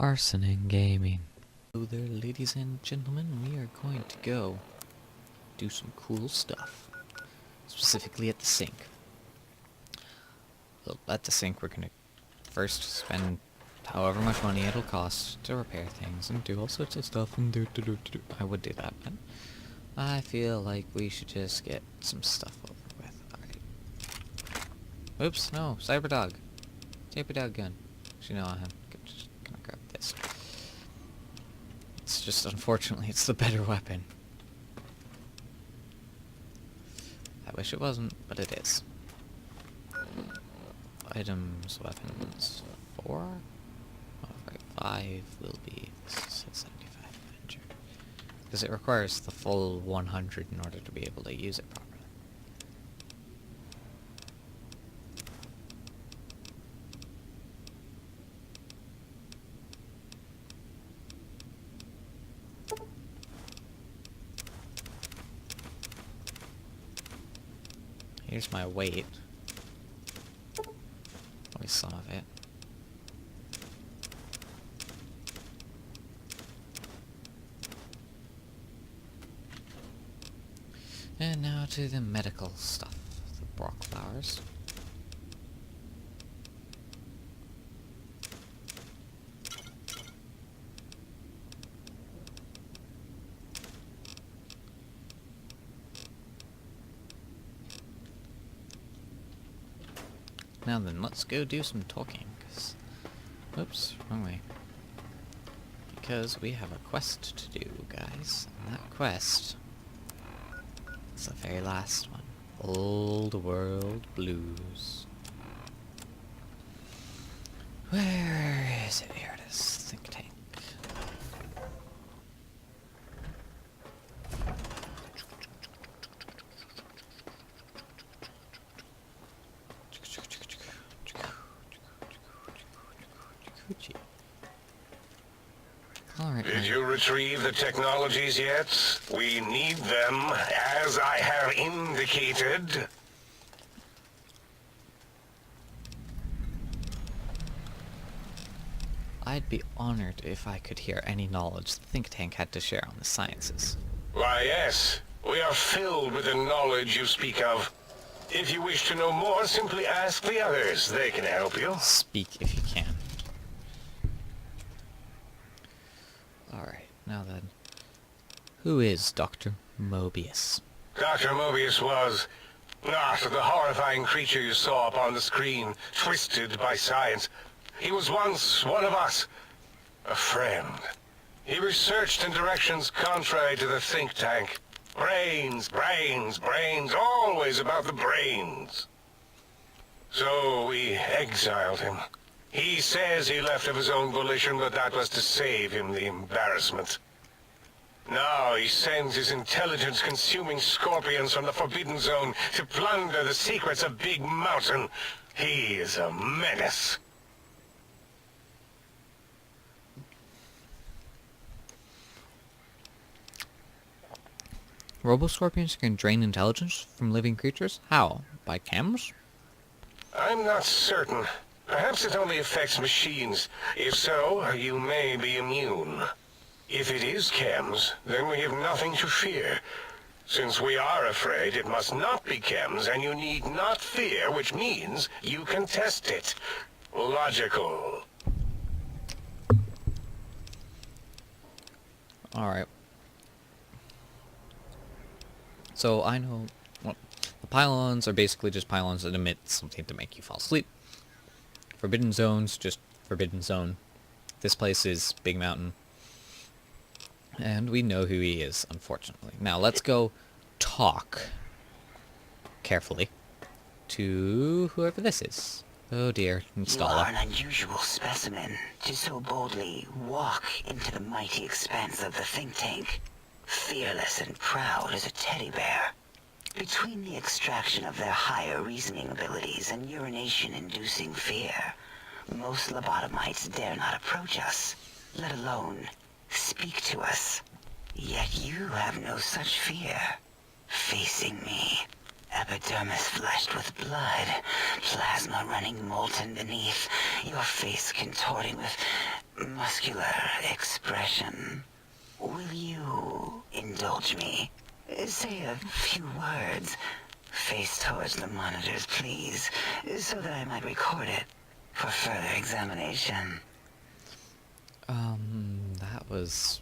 Arsoning Gaming. Hello there, ladies and gentlemen. We are going to go do some cool stuff. Specifically at the sink. Well, at the sink, we're gonna first spend however much money it'll cost to repair things and do all sorts of stuff and do. I would do that, but I feel like we should just get some stuff over with. Alright. Oops, no, Cyberdog. Cyberdog gun. Actually, no, I'm just gonna grab this. It's just, unfortunately, it's the better weapon. I wish it wasn't, but it is. Items, weapons, 4? Oh, right, 5 will be, this is a 75 Avenger. Because it requires the full 100 in order to be able to use it properly. Here's my weight. At least some of it. And now to the medical stuff. The Brock flowers. Now then, let's go do some talking, because... Oops, wrong way. Because we have a quest to do, guys. And that quest... is the very last one. Old World Blues. Where is it? Here it is. Think tank. All right. Did you retrieve the technologies yet? We need them, as I have indicated. I'd be honored if I could hear any knowledge the think tank had to share on the sciences. Why, yes. We are filled with the knowledge you speak of. If you wish to know more, simply ask the others. They can help you. Speak if you can. Alright, now then. Who is Dr. Mobius? Dr. Mobius was not the horrifying creature you saw upon the screen, twisted by science. He was once one of us, a friend. He researched in directions contrary to the think tank. Brains, brains, brains, always about the brains. So we exiled him. He says he left of his own volition, but that was to save him the embarrassment. Now he sends his intelligence-consuming scorpions from the Forbidden Zone to plunder the secrets of Big Mountain. He is a menace. Roboscorpions can drain intelligence from living creatures? How? By chems? I'm not certain. Perhaps it only affects machines. If so, you may be immune. If it is chems, then we have nothing to fear. Since we are afraid, it must not be chems, and you need not fear, which means you can test it. Logical. Alright. So I know... well, the pylons are basically just pylons that emit something to make you fall asleep. Forbidden Zone's just Forbidden Zone. This place is Big Mountain. And we know who he is, unfortunately. Now, let's go talk carefully to whoever this is. Oh dear, You installer. are an unusual specimen to so boldly walk into the mighty expanse of the think tank, fearless and proud as a teddy bear. Between the extraction of their higher reasoning abilities and urination-inducing fear, most lobotomites dare not approach us, let alone speak to us. Yet you have no such fear. Facing me, epidermis flushed with blood, plasma running molten beneath, your face contorting with muscular expression. Will you indulge me? Say a few words. Face towards the monitors, please, so that I might record it for further examination. That was...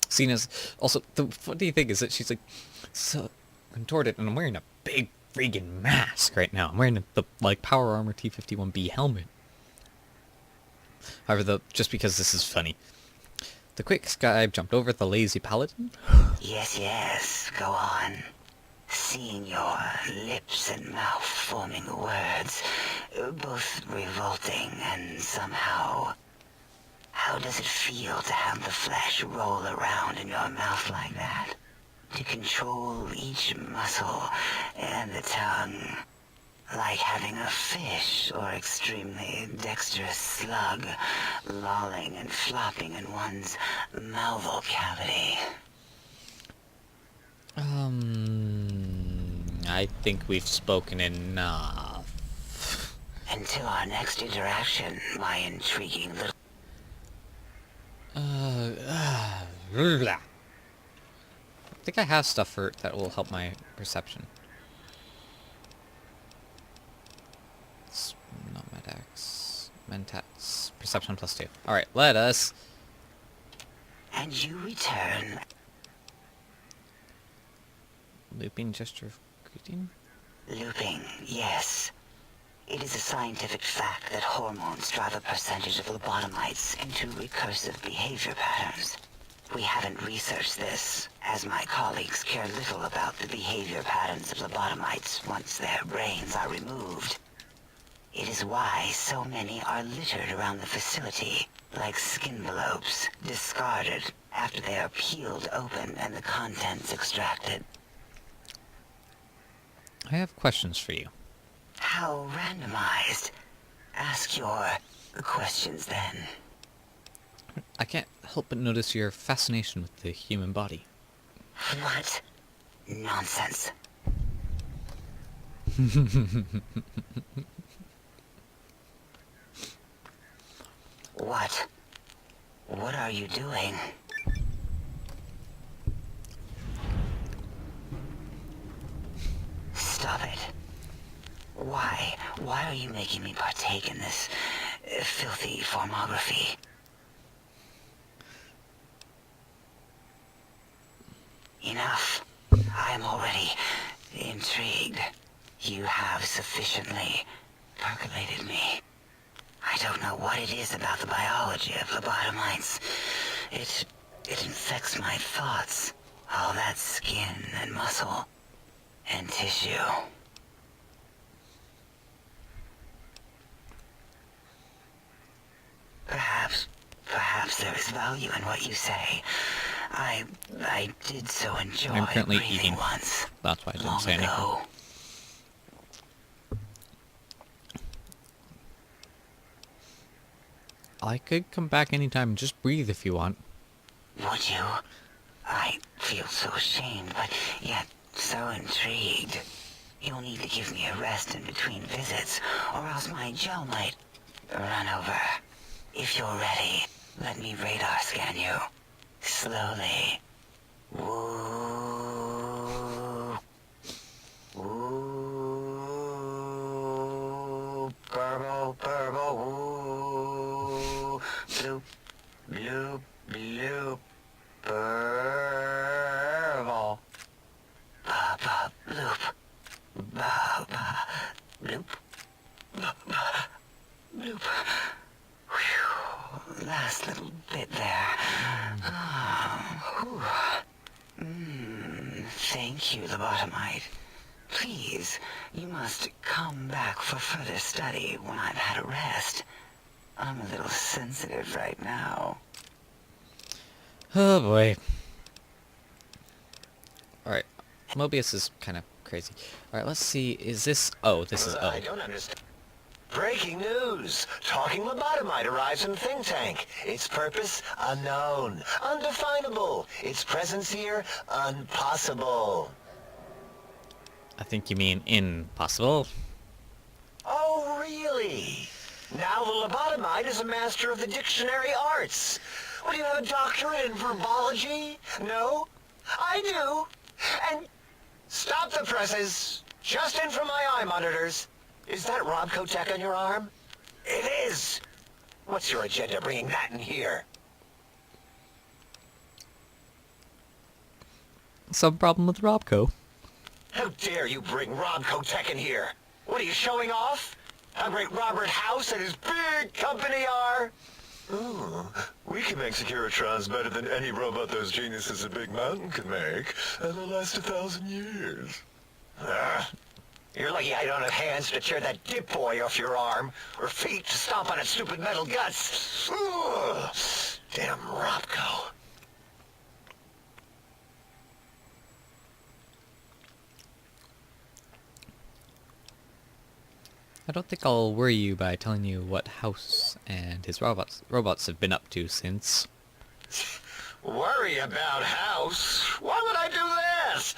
Cena's... Also, the funny thing is that she's, like, so contorted, and I'm wearing a big friggin' mask right now. I'm wearing the, like, Power Armor T-51B helmet. However, just because this is funny. The quick scribe jumped over the lazy paladin. Yes, go on. Seeing your lips and mouth forming words, both revolting and somehow... How does it feel to have the flesh roll around in your mouth like that? To control each muscle and the tongue, like having a fish or extremely dexterous slug lolling and flopping in one's mouthal cavity. I think we've spoken enough. Until our next interaction, my intriguing little... I think I have stuff that will help my perception. It's not Medex. Mentats. Perception +2. Alright, let us... And you return... Looping gesture of greeting? Looping, yes. It is a scientific fact that hormones drive a percentage of lobotomites into recursive behavior patterns. We haven't researched this, as my colleagues care little about the behavior patterns of lobotomites once their brains are removed. It is why so many are littered around the facility, like skinvelopes, discarded after they are peeled open and the contents extracted. I have questions for you. How randomized? Ask your questions then. I can't help but notice your fascination with the human body. What? Nonsense. What? What are you doing? Stop it. Why? Why are you making me partake in this filthy formography? Enough. I am already intrigued. You have sufficiently percolated me. I don't know what it is about the biology of lobotomites. It infects my thoughts. All that skin and muscle and tissue. Perhaps there is value in what you say. I did so enjoy I'm currently breathing eating. once. That's why I didn't Long say anything. ago. I could come back anytime and just breathe if you want. Would you? I feel so ashamed, but yet so intrigued. You'll need to give me a rest in between visits, or else my jaw might run over. If you're ready, let me radar scan you. Slowly. Woo. Woo. Burble, burble, woo. Bloop, bloop, bloop. Burble. Ba, ba, bloop. Ba, ba, bloop. Ba, ba, bloop. Whew. Last little bit there. Thank you, lobotomite. Please, you must come back for further study when I've had a rest. I'm a little sensitive right now. Oh boy. Alright. Mobius is kind of crazy. Alright, let's see. Is this... Oh, this is O. I don't understand. Breaking news! Talking lobotomite arrives in Think Tank. Its purpose, unknown. Undefinable. Its presence here, impossible. I think you mean impossible. Oh, really? Now the lobotomite is a master of the dictionary arts. What, do you have a doctorate in verbology? No? I do. And stop the presses. Just in from my eye monitors. Is that Robco Tech on your arm? It is. What's your agenda bringing that in here? Some problem with Robco. How dare you bring Robco Tech in here? What are you showing off? How great Robert House and his big company are? Oh, we can make Securitrons better than any robot those geniuses at Big Mountain could make, and they'll last 1,000 years. You're lucky I don't have hands to tear that dip boy off your arm, or feet to stomp on its stupid metal guts. Ugh. Damn Robco. I don't think I'll worry you by telling you what House and his robots have been up to since... Worry about House? Why would I do this?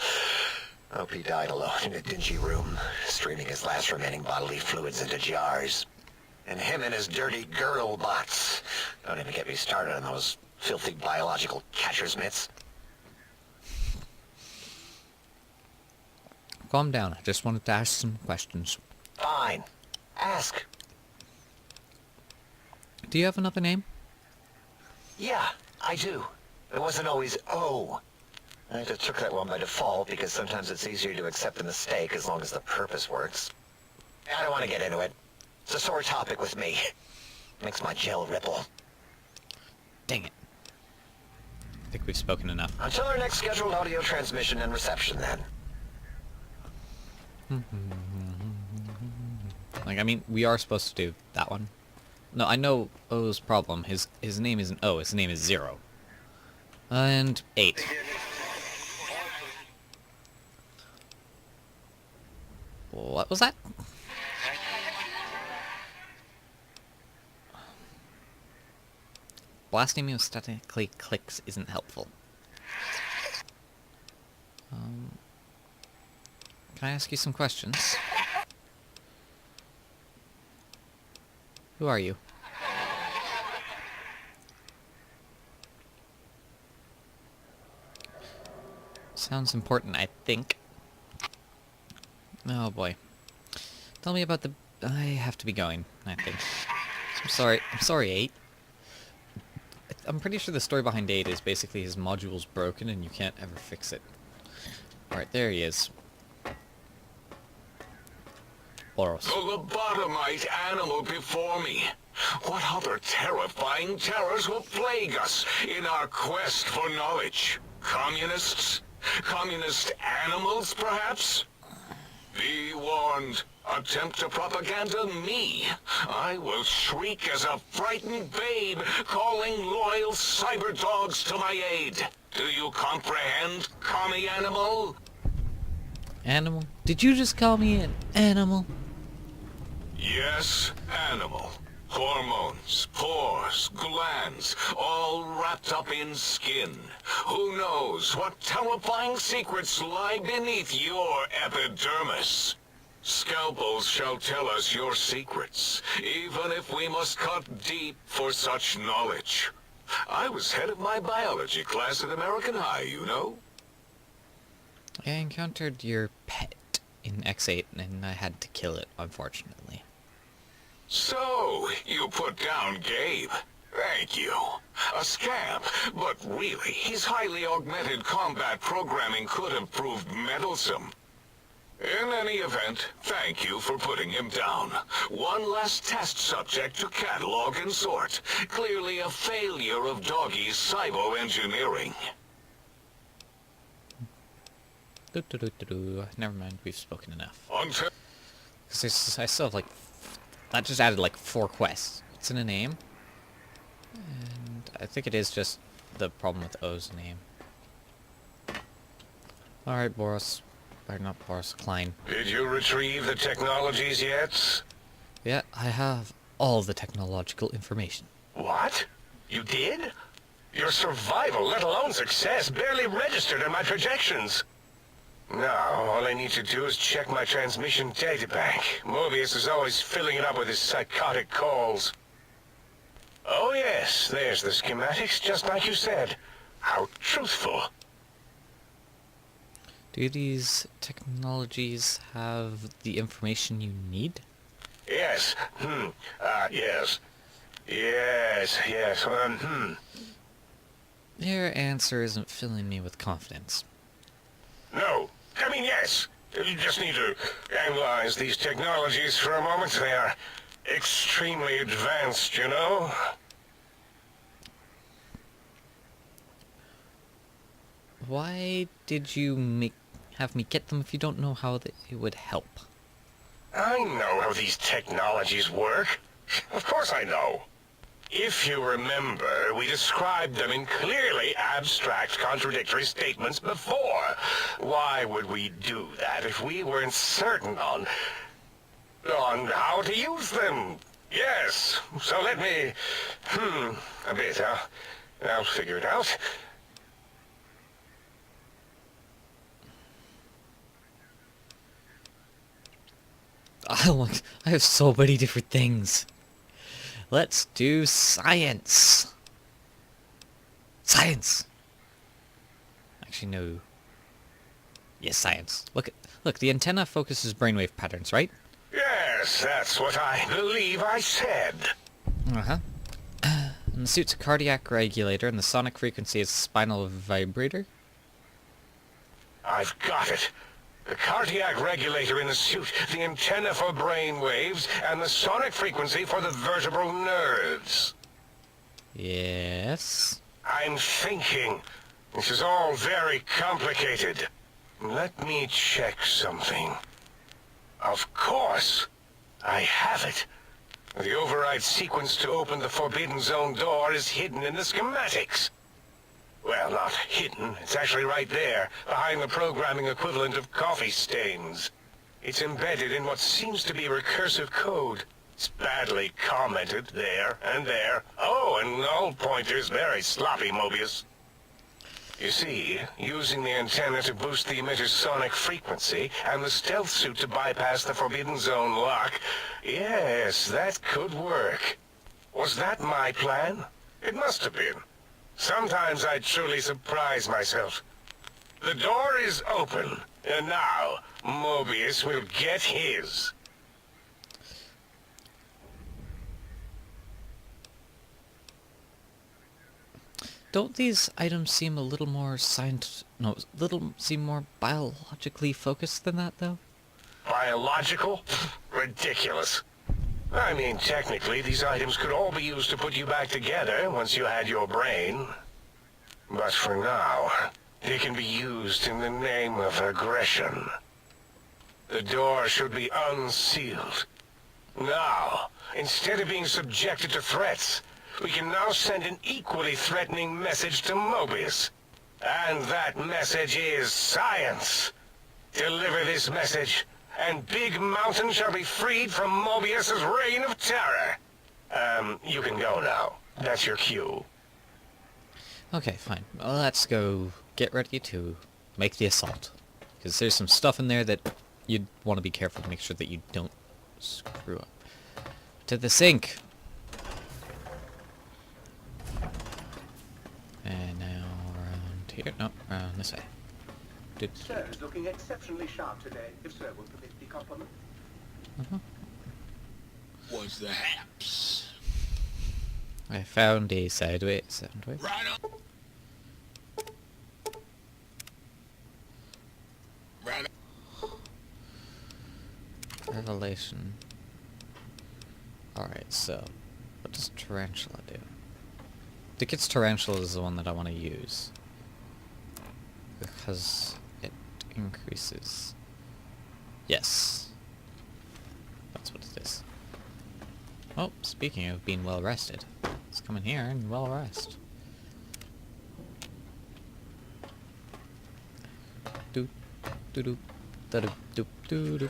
Hope he died alone in a dingy room, streaming his last remaining bodily fluids into jars. And him and his dirty girdle bots. Don't even get me started on those filthy biological catcher's mitts. Calm down, I just wanted to ask some questions. Fine. Ask. Do you have another name? Yeah, I do. It wasn't always O. I just took that one by default because sometimes it's easier to accept the mistake as long as the purpose works. I don't want to get into it. It's a sore topic with me. Makes my gel ripple. Dang it. I think we've spoken enough. Until our next scheduled audio transmission and reception, then. Like, I mean, we are supposed to do that one. No, I know O's problem. His name isn't O, his name is 0. And 8. What was that? Blasting me with statically clicks isn't helpful. Can I ask you some questions? Who are you? Sounds important, I think. Oh boy. Tell me about the... I have to be going, I think. I'm sorry, 8. I'm pretty sure the story behind 8 is basically his module's broken and you can't ever fix it. Alright, there he is. Boros. The lobotomite animal before me. What other terrifying terrors will plague us in our quest for knowledge? Communists? Communist animals, perhaps? Be warned. Attempt to propaganda me. I will shriek as a frightened babe, calling loyal cyber dogs to my aid. Do you comprehend, commie animal? Animal? Did you just call me an animal? Yes, animal. Hormones, pores, glands, all wrapped up in skin. Who knows what terrifying secrets lie beneath your epidermis? Scalpels shall tell us your secrets, even if we must cut deep for such knowledge. I was head of my biology class at American High, you know. I encountered your pet in X8 and I had to kill it, unfortunately. So, you put down Gabe. Thank you. A scamp, but really, his highly augmented combat programming could have proved meddlesome. In any event, thank you for putting him down. One less test subject to catalog and sort. Clearly a failure of Doggy's cybo-engineering. Never mind, we've spoken enough. Until... Because I still have like... That just added like 4 quests. What's in a name? And I think it is just the problem with O's name. Alright, Boros. Or not Boros, Klein. Did you retrieve the technologies yet? Yeah, I have all the technological information. What? You did? Your survival, let alone success, barely registered in my projections. Now, all I need to do is check my transmission databank. Mobius is always filling it up with his psychotic calls. Oh yes, there's the schematics, just like you said. How truthful. Do these technologies have the information you need? Yes. Yes. Yes. Your answer isn't filling me with confidence. No. I mean, yes. You just need to analyze these technologies for a moment. They are extremely advanced, you know? Why did you have me get them if you don't know how it would help? I know how these technologies work. Of course I know. If you remember, we described them in clearly abstract, contradictory statements before. Why would we do that if we weren't certain on how to use them? Yes, so let me, a bit, I'll figure it out. I have so many different things. Let's do science. Science. Actually, no. Yes, science. Look, the antenna focuses brainwave patterns, right? Yes, that's what I believe I said. Uh-huh. And the suit's a cardiac regulator, and the sonic frequency is a spinal vibrator? I've got it. The cardiac regulator in the suit, the antenna for brain waves, and the sonic frequency for the vertebral nerves. Yes. I'm thinking. This is all very complicated. Let me check something. Of course. I have it. The override sequence to open the Forbidden Zone door is hidden in the schematics. Well, not hidden. It's actually right there, behind the programming equivalent of coffee stains. It's embedded in what seems to be recursive code. It's badly commented there and there. Oh, and null pointers very sloppy, Mobius. You see, using the antenna to boost the emitter's sonic frequency, and the stealth suit to bypass the Forbidden Zone lock, yes, that could work. Was that my plan? It must have been. Sometimes I truly surprise myself. The door is open, and now Mobius will get his. Don't these items seem a little more seem more biologically focused than that, though? Biological? Ridiculous. I mean, technically, these items could all be used to put you back together once you had your brain. But for now, they can be used in the name of aggression. The door should be unsealed. Now, instead of being subjected to threats, we can now send an equally threatening message to Mobius. And that message is science. Deliver this message, and Big Mountain shall be freed from Mobius's reign of terror. You can go now. That's your cue. Okay, fine. Well, let's go get ready to make the assault. Because there's some stuff in there that you'd want to be careful to make sure that you don't screw up. To the sink! And now around here. No, around this way. Sir is looking exceptionally sharp today, if sir will permit the compliment. What's the haps? I found a sideways. Right on. Right on. Revelation. Alright, so what does Tarantula do? I think it's Tarantula is the one that I want to use. Because it increases. Yes. That's what it is. Oh, speaking of being well rested, let's come in here and well rest. Doop doop doop doop doop doop doop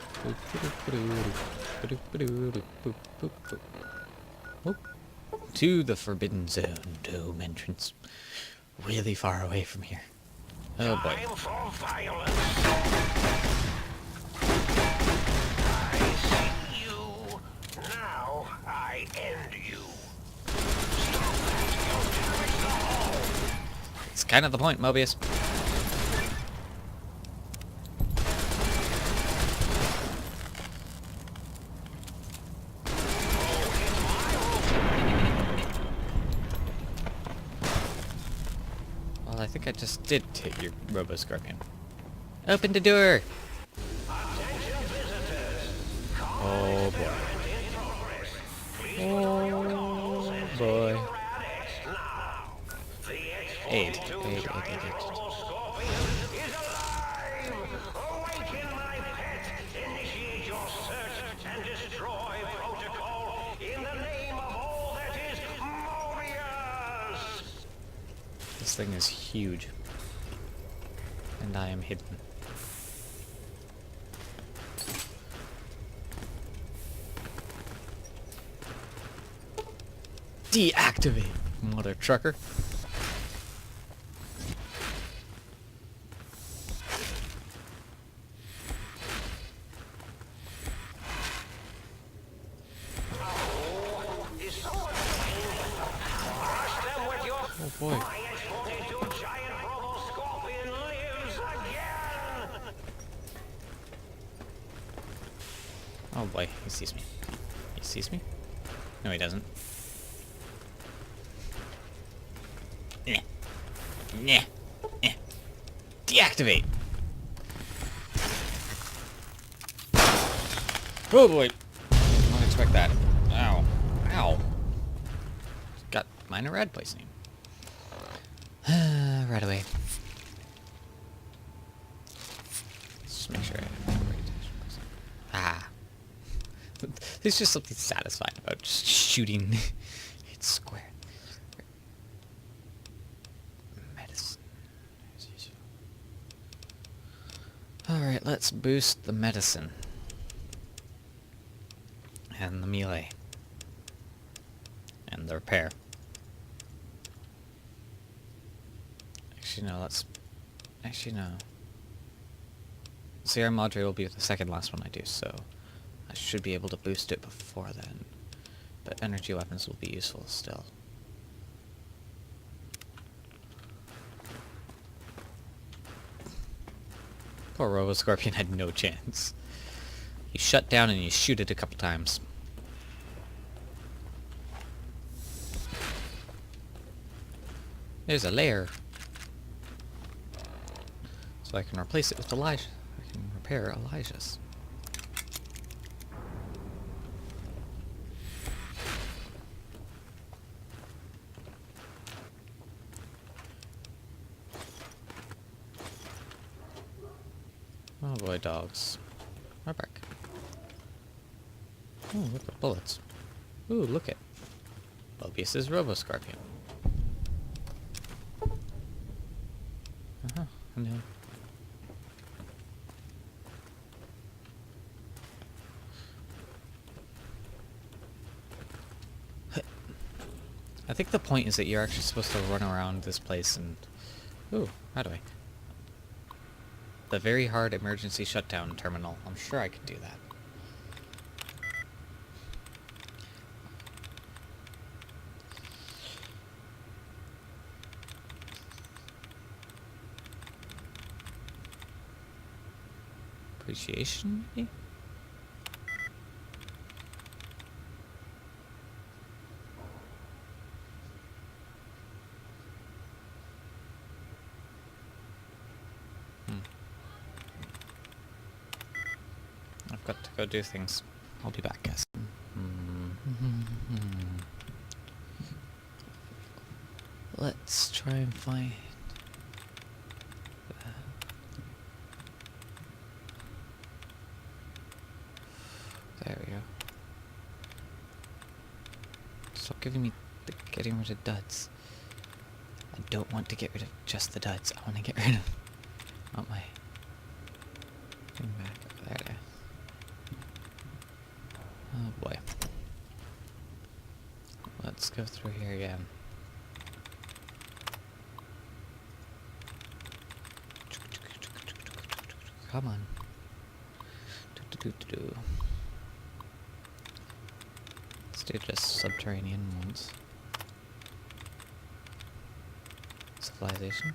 doop doop doop. To the Forbidden Zone dome entrance. Really far away from here. Oh boy. Time for violence. I see you. Now I end you. Stop that. You'll damage the hull. It's kind of the point, Mobius. Well, I think I just did hit your Robo-Scorpion. Open the door! Oh boy. Oh boy. Aid. Aid. Awaken my pet. Initiate your search and destroy protocol in the name of all that is Mobius. This thing is huge. And I am hidden. Deactivate, mother trucker. Oh boy. Oh boy, he sees me. He sees me? No, he doesn't. Nah. Nah. Nah. Deactivate! Oh boy! Did not expect that. Ow. Ow. Got minor rad poisoning. Right away. Let's just make sure I have the right attachment. Ah. There's just something satisfying about just shooting it square. Medicine. Alright, let's boost the medicine. And the melee. And the repair. Actually, no, let's... Actually, no. CR Madre will be the second last one I do, so... I should be able to boost it before then. But energy weapons will be useful still. Poor Robo-Scorpion had no chance. You shut down and you shoot it a couple times. There's a lair. So I can replace it with Elijah. I can repair Elijah's. Oh boy, dogs. We're back. Oh, look at bullets. Ooh, look at Mobius's Robo-Scorpion. Uh-huh, I know. I think the point is that you're actually supposed to run around this place and... Ooh, how do I... The very hard emergency shutdown terminal. I'm sure I could do that. Appreciation, maybe? I've got to go do things. I'll be back, guys. Let's try and find... There we go. Stop giving me the getting rid of duds. I don't want to get rid of just the duds. I want to get rid of... Not my... Thing back. There it is. Oh boy. Let's go through here again. Come on. Do. Let's do just subterranean ones. Civilization.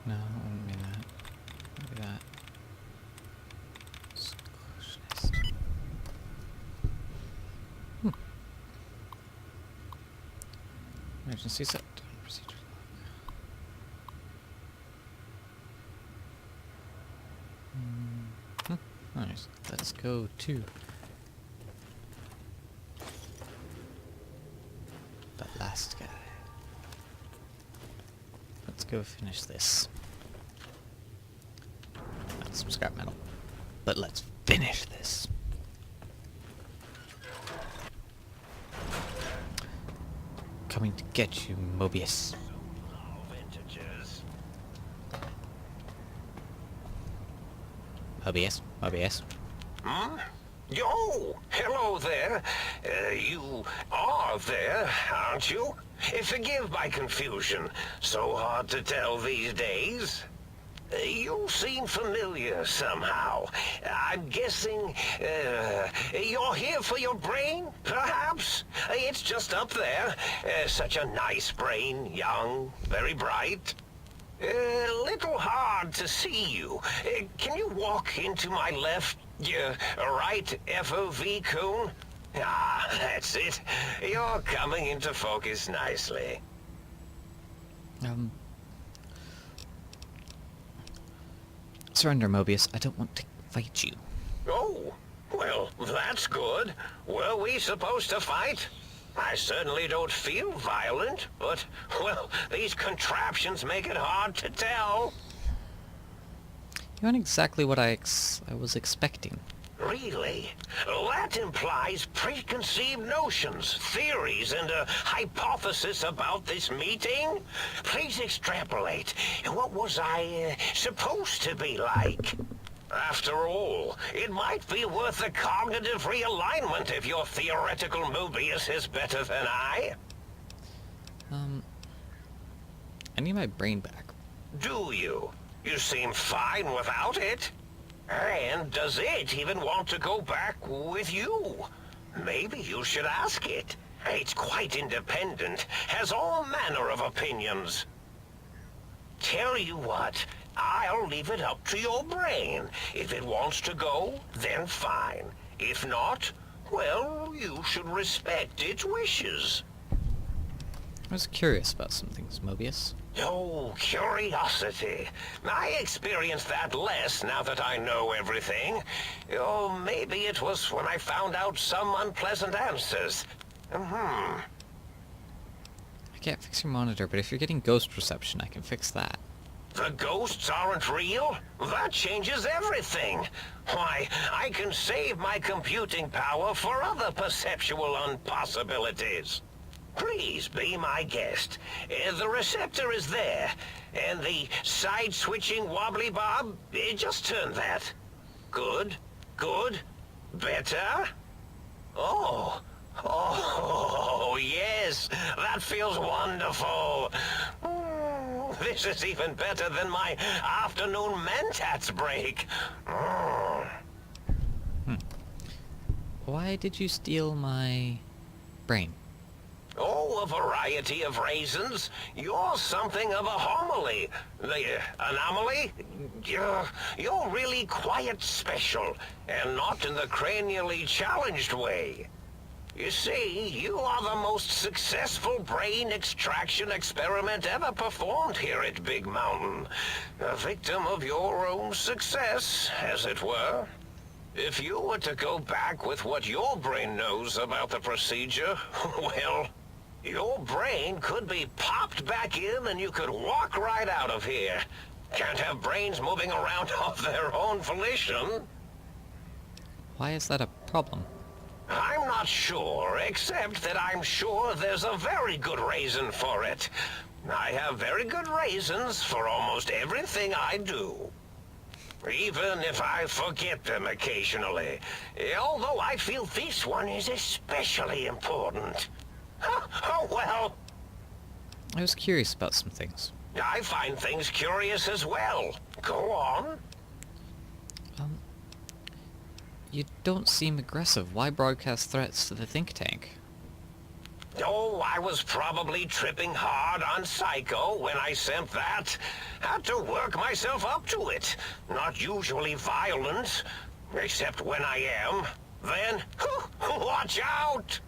No, it wouldn't be that. It would be that. Exclusionist. Emergency set. Procedure log. Nice. Let's go to the last guy. Let's go finish this. That's some scrap metal. But let's finish this. Coming to get you, Mobius. Mobius. Hmm? Oh, hello there. You are there, aren't you? Forgive my confusion. So hard to tell these days. You seem familiar somehow. I'm guessing, you're here for your brain, perhaps? It's just up there. Such a nice brain, young, very bright. Little hard to see you. Can you walk into my left, right FOV cone? Ah, that's it. You're coming into focus nicely. Surrender, Mobius. I don't want to fight you. Oh, well, that's good. Were we supposed to fight? I certainly don't feel violent, but, well, these contraptions make it hard to tell. You aren't exactly what I was expecting. Really? That implies preconceived notions, theories, and a hypothesis about this meeting? Please extrapolate. What was I supposed to be like? After all, it might be worth a cognitive realignment if your theoretical Mobius is better than I. I need my brain back. Do you? You seem fine without it. And does it even want to go back with you? Maybe you should ask it. It's quite independent, has all manner of opinions. Tell you what, I'll leave it up to your brain. If it wants to go, then fine. If not, well, you should respect its wishes. I was curious about some things, Mobius. Oh, curiosity. I experience that less now that I know everything. Oh, maybe it was when I found out some unpleasant answers. I can't fix your monitor, but if you're getting ghost reception, I can fix that. The ghosts aren't real? That changes everything. Why, I can save my computing power for other perceptual impossibilities. Please be my guest. The receptor is there, and the side-switching wobbly bob, just turn that. Good, good, better. Oh, yes, that feels wonderful. This is even better than my afternoon Mentats break. Why did you steal my brain? Oh, a variety of reasons. You're something of a homily. Anomaly? You're really quite special, and not in the cranially challenged way. You see, you are the most successful brain extraction experiment ever performed here at Big Mountain. A victim of your own success, as it were. If you were to go back with what your brain knows about the procedure, well, your brain could be popped back in and you could walk right out of here. Can't have brains moving around of their own volition. Why is that a problem? I'm not sure, except that I'm sure there's a very good reason for it. I have very good reasons for almost everything I do. Even if I forget them occasionally. Although I feel this one is especially important. Oh, well, I was curious about some things. I find things curious as well. Go on. You don't seem aggressive. Why broadcast threats to the think tank? Oh, I was probably tripping hard on Psycho when I sent that. Had to work myself up to it. Not usually violent, except when I am. Then, watch out!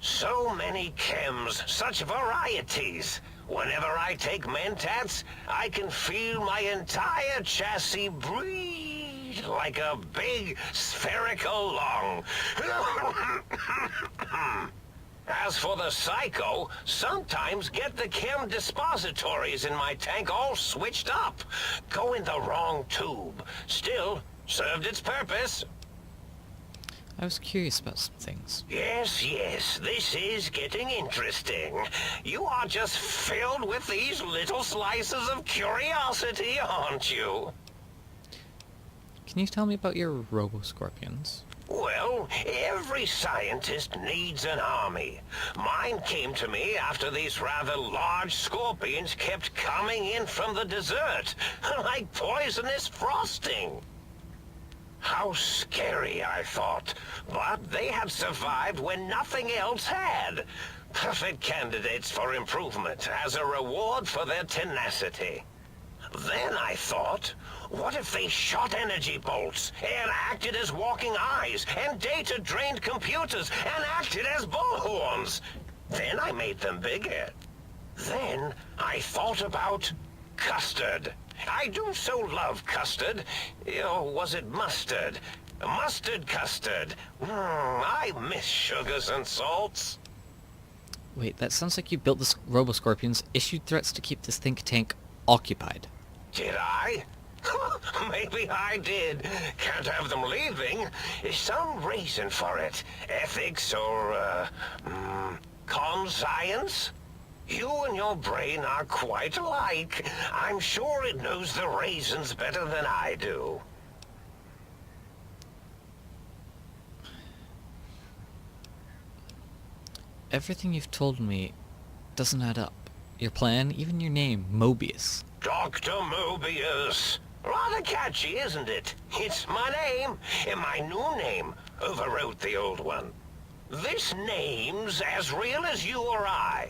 So many chems, such varieties. Whenever I take Mentats, I can feel my entire chassis breathe like a big spherical lung. As for the Psycho, sometimes get the chem dispositories in my tank all switched up. Go in the wrong tube. Still, served its purpose. I was curious about some things. Yes, this is getting interesting. You are just filled with these little slices of curiosity, aren't you? Can you tell me about your Robo-Scorpions? Well, every scientist needs an army. Mine came to me after these rather large scorpions kept coming in from the desert, like poisonous frosting. How scary, I thought. But they had survived when nothing else had. Perfect candidates for improvement as a reward for their tenacity. Then I thought, what if they shot energy bolts and acted as walking eyes and data-drained computers and acted as bullhorns? Then I made them bigger. Then I thought about custard. I do so love custard. Or was it mustard? Mustard custard. I miss sugars and salts. Wait, that sounds like you built the Robo-Scorpions, issued threats to keep this think tank occupied. Did I? Maybe I did. Can't have them leaving. Some reason for it. Ethics or, conscience? You and your brain are quite alike. I'm sure it knows the reasons better than I do. Everything you've told me doesn't add up. Your plan, even your name, Mobius. Dr. Mobius. Rather catchy, isn't it? It's my name, and my new name overwrote the old one. This name's as real as you or I.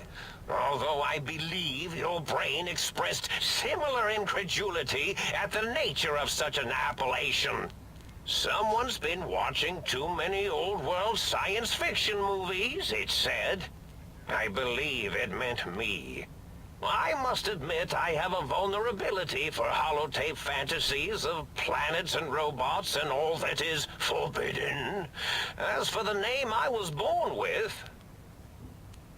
Although I believe your brain expressed similar incredulity at the nature of such an appellation. Someone's been watching too many old-world science fiction movies, it said. I believe it meant me. I must admit I have a vulnerability for holotape fantasies of planets and robots and all that is forbidden. As for the name I was born with,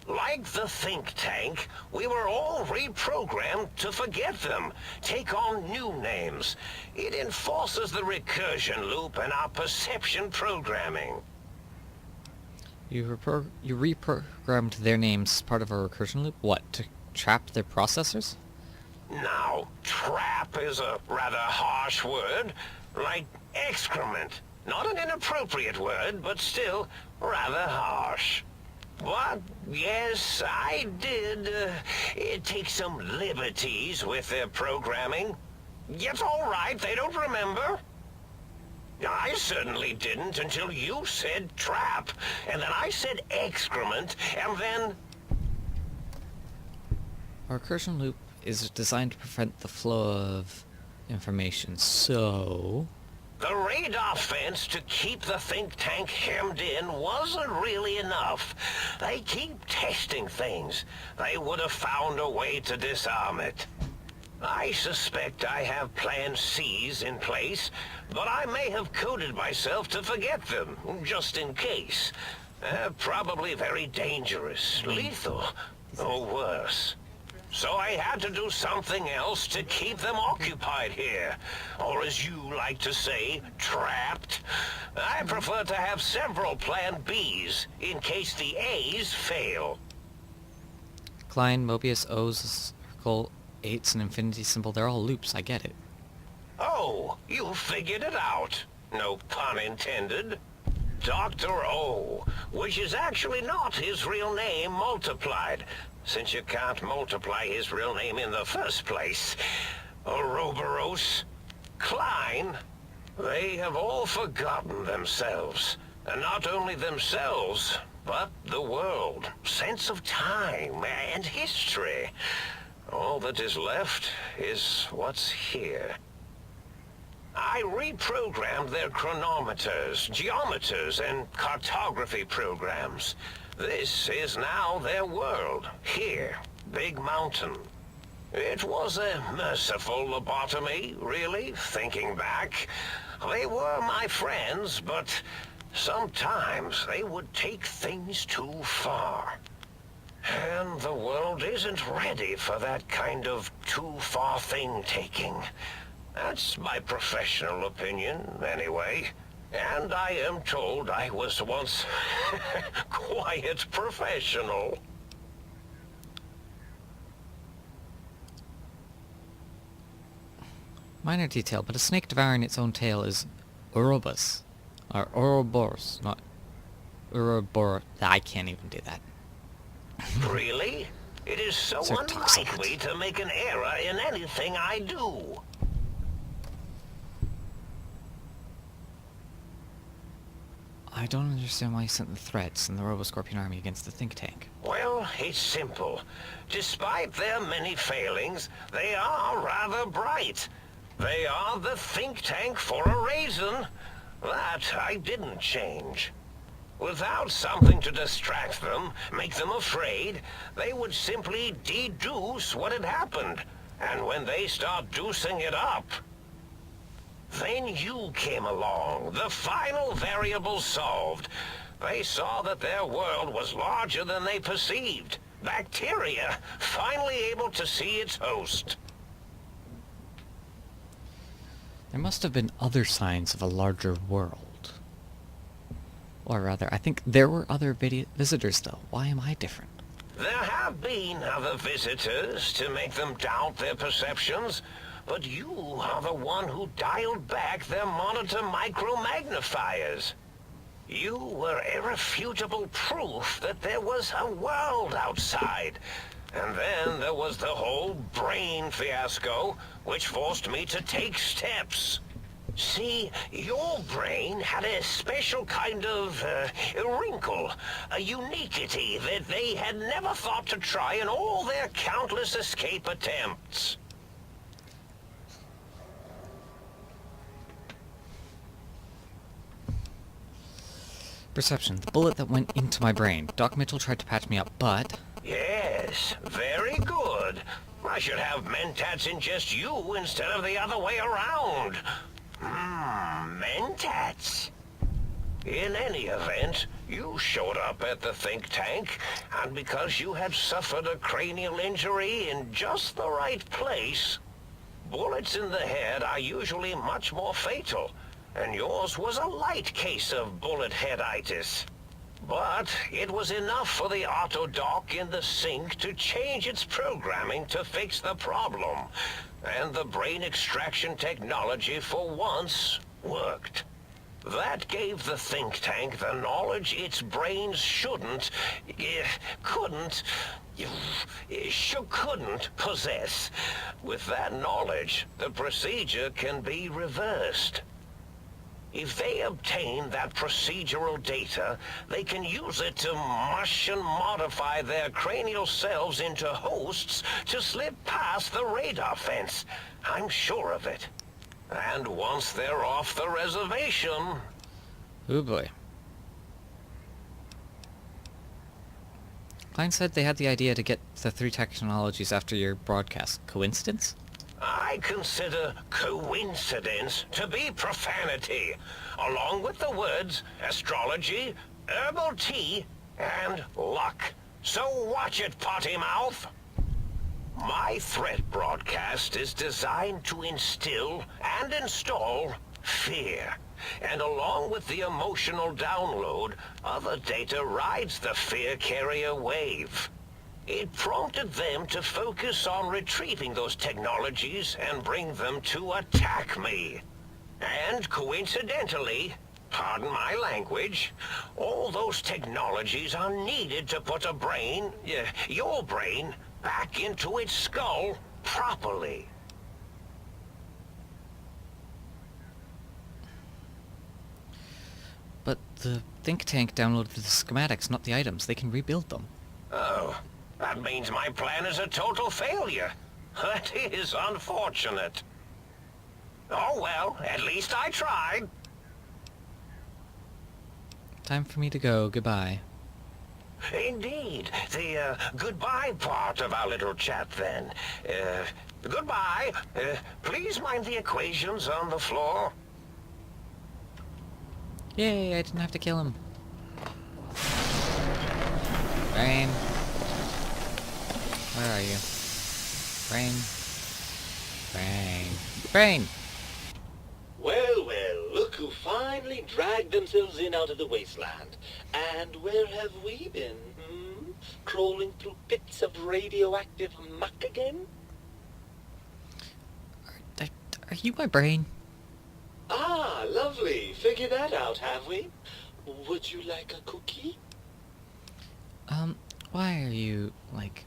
like the think tank, we were all reprogrammed to forget them, take on new names. It enforces the recursion loop in our perception programming. You reprogrammed their names as part of a recursion loop? What, to trap their processors? Now, trap is a rather harsh word, like excrement. Not an inappropriate word, but still rather harsh. But, yes, I did take some liberties with their programming. It's all right, they don't remember. I certainly didn't until you said trap, and then I said excrement, and then... A recursion loop is designed to prevent the flow of information, so... The radar fence to keep the think tank hemmed in wasn't really enough. They keep testing things. They would have found a way to disarm it. I suspect I have Plan C's in place, but I may have coded myself to forget them, just in case. Probably very dangerous, lethal, or worse. So I had to do something else to keep them occupied here. Or as you like to say, trapped. I prefer to have several Plan Bs in case the A's fail. Klein, Mobius, O's, a circle, 8's an infinity symbol. They're all loops, I get it. Oh, you figured it out. No pun intended. Dr. O, which is actually not his real name multiplied, since you can't multiply his real name in the first place. Ouroboros, Klein, they have all forgotten themselves. And not only themselves, but the world, sense of time, and history. All that is left is what's here. I reprogrammed their chronometers, geometers, and cartography programs. This is now their world, here, Big Mountain. It was a merciful lobotomy, really, thinking back. They were my friends, but sometimes they would take things too far. And the world isn't ready for that kind of too-far thing-taking. That's my professional opinion, anyway. And I am told I was once quite professional. Minor detail, but a snake devouring its own tail is Ouroboros. Or Ouroboros, not Ouroboros. I can't even do that. Really? It is so Sir unlikely to make an error in anything I do. I don't understand why you sent the threats and the Roboscorpion army against the think tank. Well, it's simple. Despite their many failings, they are rather bright. They are the think tank for a reason. That I didn't change. Without something to distract them, make them afraid, they would simply deduce what had happened. And when they start deucing it up, then you came along, the final variable solved. They saw that their world was larger than they perceived. Bacteria, finally able to see its host. There must have been other signs of a larger world. Or rather, I think there were other visitors though. Why am I different? There have been other visitors to make them doubt their perceptions, but you are the one who dialed back their monitor micromagnifiers. You were irrefutable proof that there was a world outside. And then there was the whole brain fiasco, which forced me to take steps. See, your brain had a special kind of wrinkle, a uniquity that they had never thought to try in all their countless escape attempts. Perception. The bullet that went into my brain. Doc Mitchell tried to patch me up, but... Yes, very good. I should have Mentats ingest you instead of the other way around. Mentats. In any event, you showed up at the think tank, and because you had suffered a cranial injury in just the right place, bullets in the head are usually much more fatal, and yours was a light case of bullet headitis. But it was enough for the autodoc in the sink to change its programming to fix the problem. And the brain extraction technology for once worked. That gave the think tank the knowledge its brains couldn't possess. With that knowledge, the procedure can be reversed. If they obtain that procedural data, they can use it to mush and modify their cranial cells into hosts to slip past the radar fence. I'm sure of it. And once they're off the reservation... Oh boy. Klein said they had the idea to get the 3 technologies after your broadcast. Coincidence? I consider coincidence to be profanity, along with the words astrology, herbal tea, and luck. So watch it, potty mouth. My threat broadcast is designed to instill and install fear. And along with the emotional download, other data rides the fear carrier wave. It prompted them to focus on retrieving those technologies and bring them to attack me. And coincidentally, Pardon my language. All those technologies are needed to put a brain, your brain, back into its skull properly. But the think tank downloaded the schematics, not the items. They can rebuild them. Oh, that means my plan is a total failure. That is unfortunate. Oh well, at least I tried. Time for me to go. Goodbye. Indeed. The goodbye part of our little chat then. Goodbye. Please mind the equations on the floor. Yay, I didn't have to kill him. Brain. Where are you? Brain. Brain. Brain! Well, well, look who finally dragged themselves in out of the wasteland. And where have we been, hmm? Crawling through pits of radioactive muck again? Are you my brain? Ah, lovely. Figured that out, have we? Would you like a cookie? Why are you, like...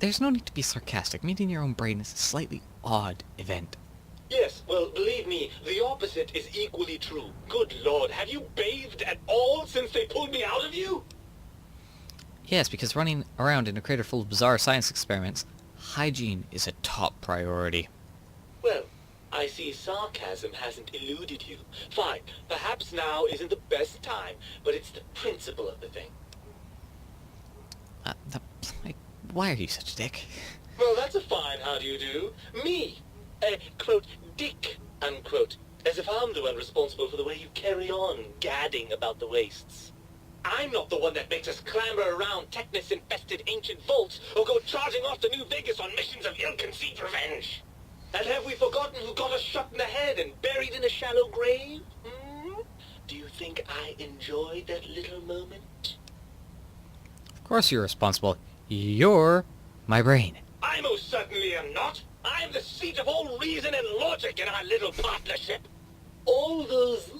There's no need to be sarcastic. Meeting your own brain is a slightly odd event. Yes, well, believe me, the opposite is equally true. Good Lord, have you bathed at all since they pulled me out of you? Yes, because running around in a crater full of bizarre science experiments, hygiene is a top priority. Well, I see sarcasm hasn't eluded you. Fine, perhaps now isn't the best time, but it's the principle of the thing. Why are you such a dick? Well, that's a fine how do you do. Me, a, quote, dick, unquote, as if I'm the one responsible for the way you carry on gadding about the wastes. I'm not the one that makes us clamber around Technus-infested ancient vaults or go charging off to New Vegas on missions of ill-conceived revenge. And have we forgotten who got us shot in the head and buried in a shallow grave? Hmm? Do you think I enjoyed that little moment? Of course you're responsible. You're my brain. I most certainly am not. I'm the seat of all reason and logic in our little partnership. All those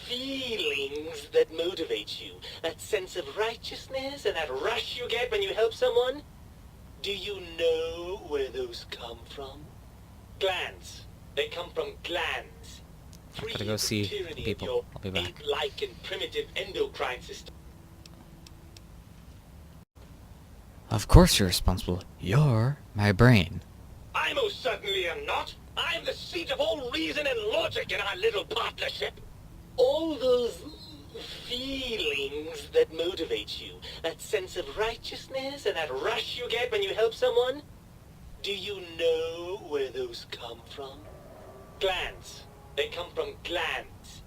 feelings that motivate you, that sense of righteousness and that rush you get when you help someone, do you know where those come from? Glands. They come from glands. Free Gotta go of the see tyranny of people. your I'll be back. ape-like and primitive endocrine system. Of course you're responsible. You're my brain. I most certainly am not. I'm the seat of all reason and logic in our little partnership. All those feelings that motivate you, that sense of righteousness and that rush you get when you help someone, do you know where those come from? Glands. They come from glands.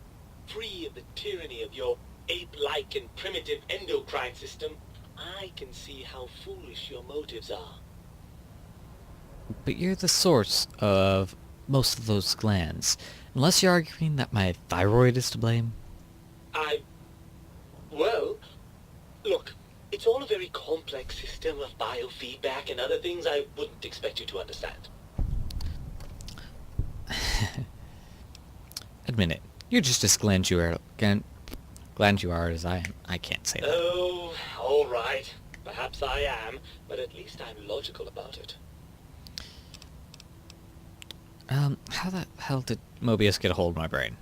Free of the tyranny of your ape-like and primitive endocrine system, I can see how foolish your motives are. But you're the source of most of those glands. Unless you're arguing that my thyroid is to blame. Well, look, it's all a very complex system of biofeedback and other things I wouldn't expect you to understand. Admit it. You're just as glandular as I am. I can't say that. Oh, all right. Perhaps I am, but at least I'm logical about it. How the hell did Mobius get a hold of my brain?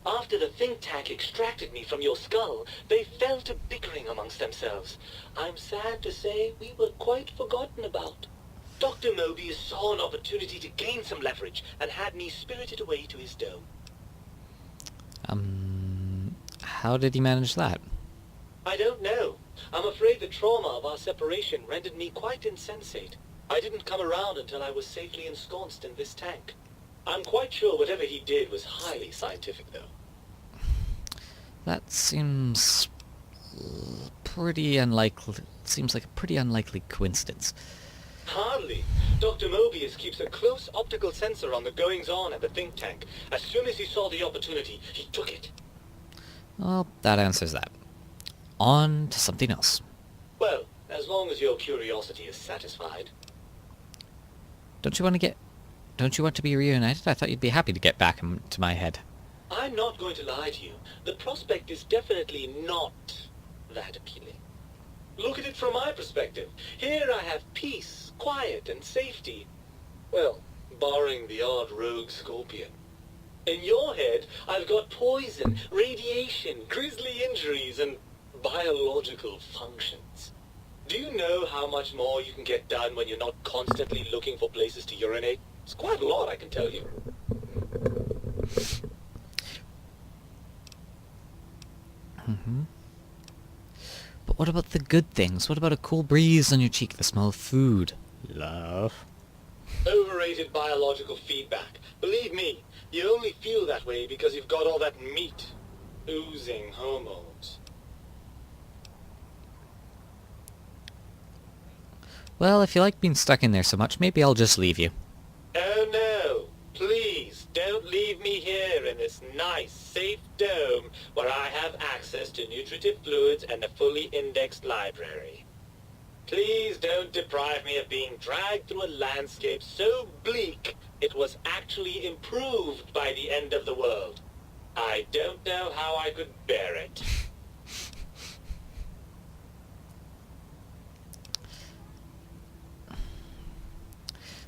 After the think tank extracted me from your skull, they fell to bickering amongst themselves. I'm sad to say we were quite forgotten about. Dr. Mobius saw an opportunity to gain some leverage and had me spirited away to his dome. How did he manage that? I don't know. I'm afraid the trauma of our separation rendered me quite insensate. I didn't come around until I was safely ensconced in this tank. I'm quite sure whatever he did was highly scientific, though. That seems pretty unlikely. Seems like a pretty unlikely coincidence. Hardly. Dr. Mobius keeps a close optical sensor on the goings-on at the think tank. As soon as he saw the opportunity, he took it. Well, that answers that. On to something else. Well, as long as your curiosity is satisfied. Don't you want to be reunited? I thought you'd be happy to get back into my head. I'm not going to lie to you. The prospect is definitely not that appealing. Look at it from my perspective. Here I have peace, quiet, and safety. Well, barring the odd rogue scorpion. In your head, I've got poison, radiation, grisly injuries, and biological functions. Do you know how much more you can get done when you're not constantly looking for places to urinate? It's quite a lot, I can tell you. But what about the good things? What about a cool breeze on your cheek, the smell of food? Love. Overrated biological feedback. Believe me, you only feel that way because you've got all that meat. Oozing hormones. Well, if you like being stuck in there so much, maybe I'll just leave you. Oh no, please don't leave me here in this nice, safe dome where I have access to nutritive fluids and a fully indexed library. Please don't deprive me of being dragged through a landscape so bleak it was actually improved by the end of the world. I don't know how I could bear it.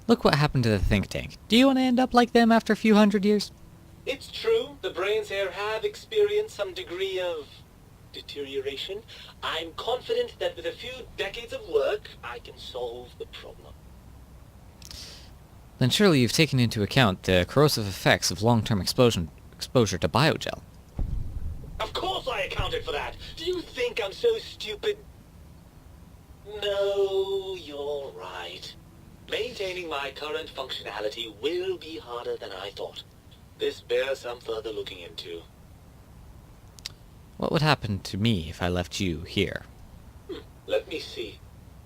Look what happened to the think tank. Do you want to end up like them after a few hundred years? It's true, the brains here have experienced some degree of deterioration. I'm confident that with a few decades of work, I can solve the problem. Then surely you've taken into account the corrosive effects of long-term exposure to biogel. Of course I accounted for that! Do you think I'm so stupid? No, you're right. Maintaining my current functionality will be harder than I thought. This bears some further looking into. What would happen to me if I left you here? Let me see.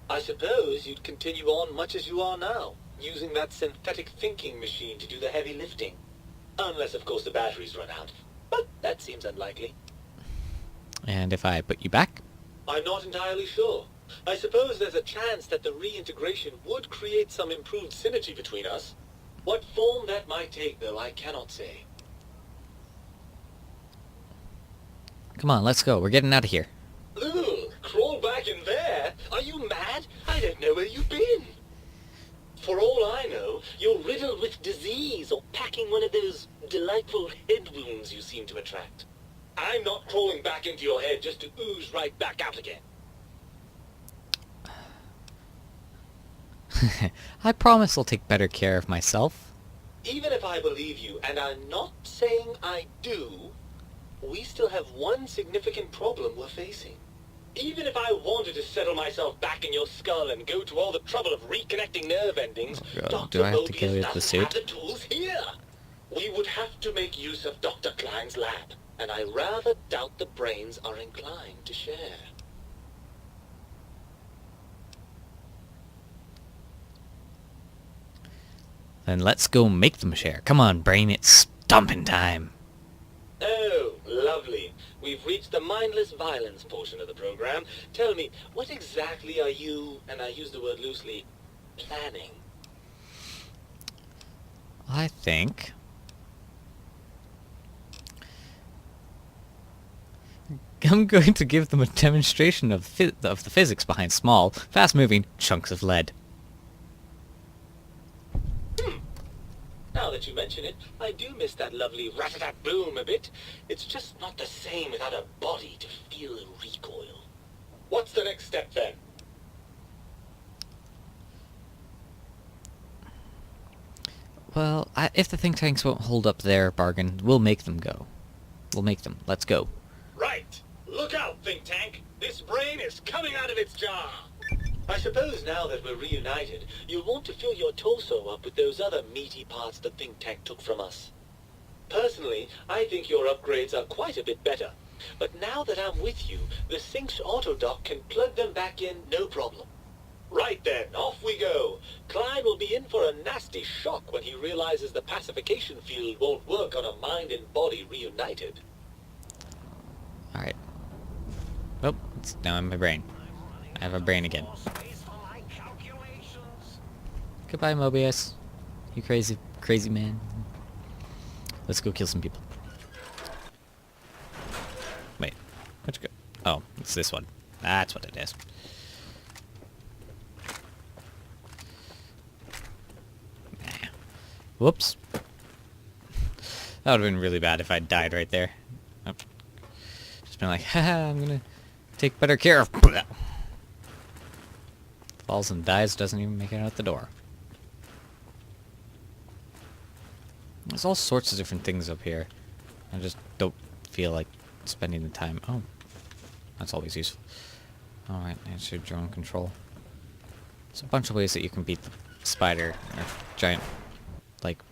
I suppose you'd continue on much as you are now, using that synthetic thinking machine to do the heavy lifting. Unless, of course, the batteries run out. But that seems unlikely. And if I put you back? I'm not entirely sure. I suppose there's a chance that the reintegration would create some improved synergy between us. What form that might take, though, I cannot say. Come on, let's go. We're getting out of here. Ugh, crawl back in there? Are you mad? I don't know where you've been. For all I know, you're riddled with disease or packing one of those delightful head wounds you seem to attract. I'm not crawling back into your head just to ooze right back out again. I promise I'll take better care of myself. Even if I believe you, and I'm not saying I do, we still have one significant problem we're facing. Even if I wanted to settle myself back in your skull and go to all the trouble of reconnecting nerve endings, Oh God, Dr. do I have to kill you Mobius with the doesn't have suit? the tools here. We would have to make use of Dr. Klein's lab, and I rather doubt the brains are inclined to share. Then let's go make them share. Come on, brain, it's stomping time. Oh, lovely. We've reached the mindless violence portion of the program. Tell me, what exactly are you, and I use the word loosely, planning? I think I'm going to give them a demonstration of the physics behind small, fast-moving chunks of lead. Now that you mention it, I do miss that lovely rat-a-tat-boom a bit. It's just not the same without a body to feel the recoil. What's the next step then? Well, if the think tanks won't hold up their bargain, we'll make them go. We'll make them. Let's go. Right. Look out, think tank. This brain is coming out of its jar. I suppose now that we're reunited, you'll want to fill your torso up with those other meaty parts the think tank took from us. Personally, I think your upgrades are quite a bit better. But now that I'm with you, the Sync's autodock can plug them back in no problem. Right then, off we go. Klein will be in for a nasty shock when he realizes the pacification field won't work on a mind and body reunited. Alright. Oh, it's now in my brain. I have a brain again. Goodbye, Mobius. You crazy man. Let's go kill some people. Where'd you go? Oh, it's this one. That's what it is. Nah. Whoops. That would have been really bad if I died right there. Oh. Just been like, haha, I'm gonna take better care of. Falls and dies, doesn't even make it out the door. There's all sorts of different things up here. I just don't feel like spending the time. Oh, that's always useful. Alright, answer drone control. There's a bunch of ways that you can beat the spider or giant, like,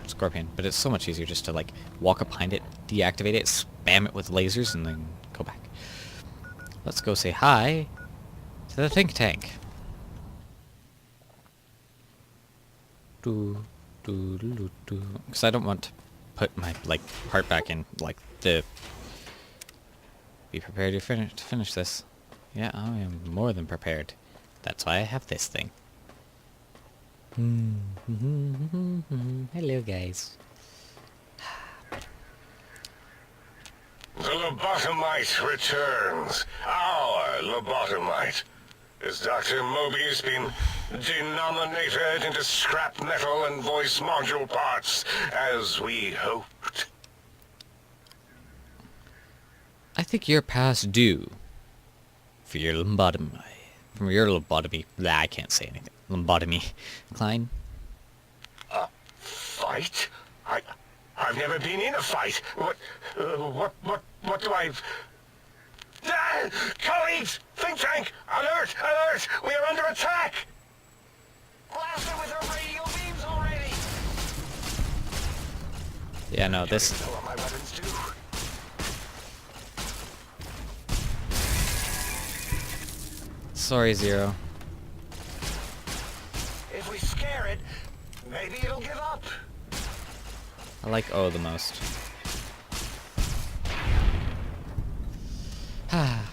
scorpion, but it's so much easier just to, like, walk up behind it, deactivate it, spam it with lasers, and then go back. Let's go say hi to the think tank. Because I don't want to put my, like, heart back in, like, the... Be prepared to finish this. Yeah, I am more than prepared. That's why I have this thing. Hello, guys. The lobotomite returns. Our lobotomite. Has Dr. Mobius been denominated into scrap metal and voice module parts, as we hoped? I think you're past due for your lobotomy. From your lobotomy. Blah, I can't say anything. Lobotomy. Klein? A fight? I've never been in a fight. What do I... Ah! Colleagues! Think tank! Alert! Alert! We are under attack! Blast it with our radio beams already! Yeah, no, this... I know what my weapons do. Sorry, Zero. If we scare it, maybe it'll give up. I like O the most. Ah,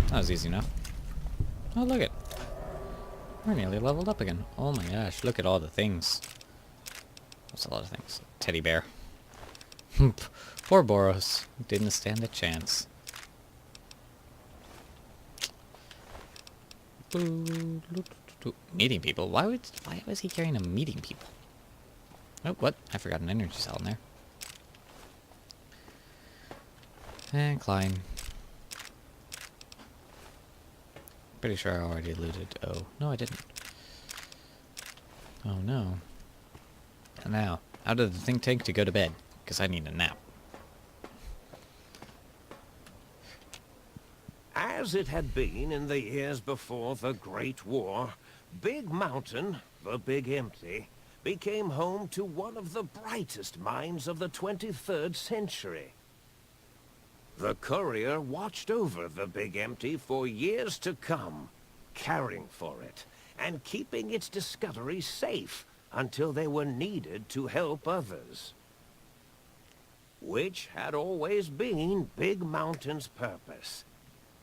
that was easy enough. Oh, look it. We're nearly leveled up again. Oh my gosh, look at all the things. That's a lot of things. Teddy bear. Poor Boros. Didn't stand a chance. Meeting people? Why was he carrying a meeting people? Oh, what? I forgot an energy cell in there. And Klein. Pretty sure I already looted. Oh, no I didn't. Oh no. And now, out of the think tank to go to bed, because I need a nap. As it had been in the years before the Great War, Big Mountain, the Big Empty, became home to one of the brightest minds of the 23rd century. The Courier watched over the Big Empty for years to come, caring for it, and keeping its discoveries safe until they were needed to help others. Which had always been Big Mountain's purpose.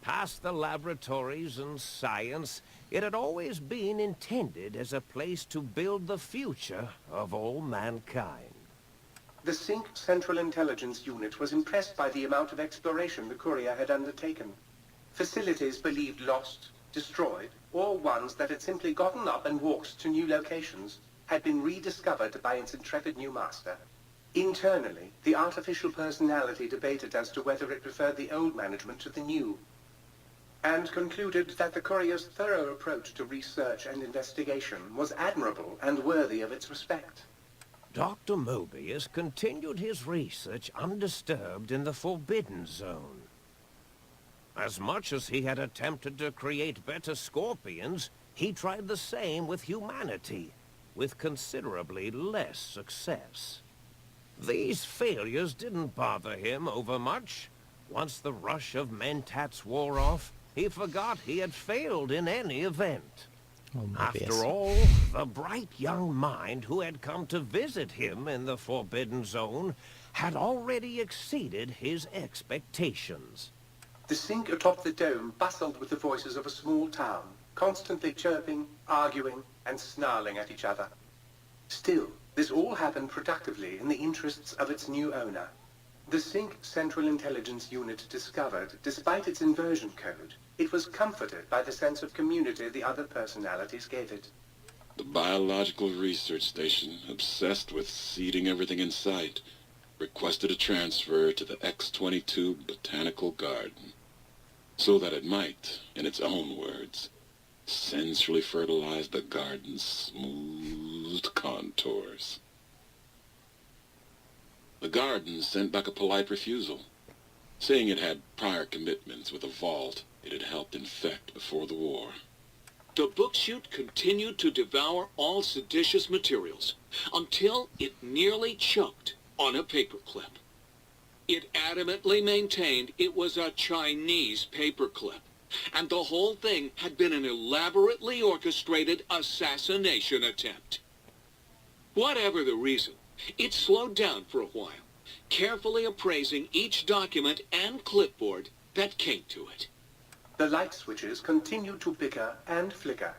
Past the laboratories and science, it had always been intended as a place to build the future of all mankind. The Sync Central Intelligence Unit was impressed by the amount of exploration the Courier had undertaken. Facilities believed lost, destroyed, or ones that had simply gotten up and walked to new locations had been rediscovered by its intrepid new master. Internally, the artificial personality debated as to whether it preferred the old management to the new, and concluded that the Courier's thorough approach to research and investigation was admirable and worthy of its respect. Dr. Mobius continued his research undisturbed in the Forbidden Zone. As much as he had attempted to create better scorpions, he tried the same with humanity, with considerably less success. These failures didn't bother him overmuch. Once the rush of mentats wore off, he forgot he had failed in any event. After all, the bright young mind who had come to visit him in the Forbidden Zone had already exceeded his expectations. The Sync atop the dome bustled with the voices of a small town, constantly chirping, arguing, and snarling at each other. Still, this all happened productively in the interests of its new owner. The Sync Central Intelligence Unit discovered, despite its inversion code, it was comforted by the sense of community the other personalities gave it. The biological research station, obsessed with seeding everything in sight, requested a transfer to the X-22 Botanical Garden, so that it might, in its own words, sensually fertilize the garden's smooth contours. The garden sent back a polite refusal, saying it had prior commitments with a vault it had helped infect before the war. The book chute continued to devour all seditious materials until it nearly choked on a paperclip. It adamantly maintained it was a Chinese paperclip, and the whole thing had been an elaborately orchestrated assassination attempt. Whatever the reason, it slowed down for a while, carefully appraising each document and clipboard that came to it. The light switches continued to bicker and flicker.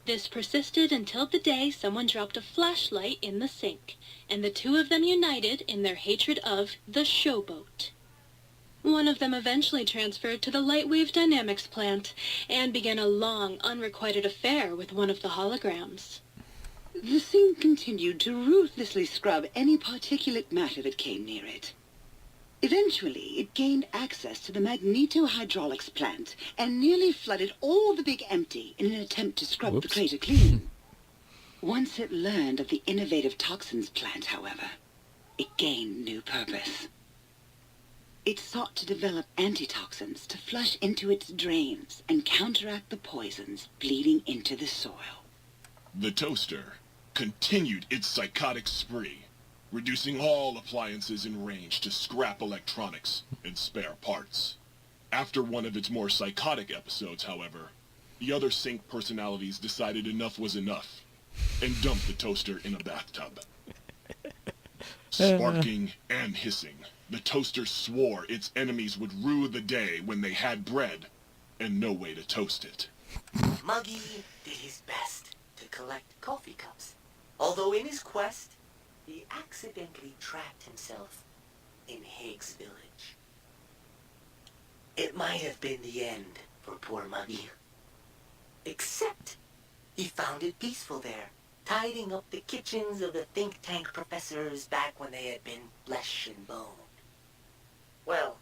This persisted until the day someone dropped a flashlight in the sink, and the two of them united in their hatred of the showboat. One of them eventually transferred to the Lightwave Dynamics plant, and began a long, unrequited affair with one of the holograms. The thing continued to ruthlessly scrub any particulate matter that came near it. Eventually, it gained access to the magnetohydraulics plant and nearly flooded all the Big Empty in an attempt to scrub the crater clean. Once it learned of the innovative toxins plant, however, it gained new purpose. It sought to develop antitoxins to flush into its drains and counteract the poisons bleeding into the soil. The toaster continued its psychotic spree, reducing all appliances in range to scrap electronics and spare parts. After one of its more psychotic episodes, however, the other Sync personalities decided enough was enough and dumped the toaster in a bathtub. Sparking and hissing, the toaster swore its enemies would rue the day when they had bread and no way to toast it. Muggy did his best to collect coffee cups, although in his quest, he accidentally trapped himself in Higgs Village. It might have been the end for poor Muggy. Except he found it peaceful there, tidying up the kitchens of the think tank professors back when they had been flesh and bone. Well,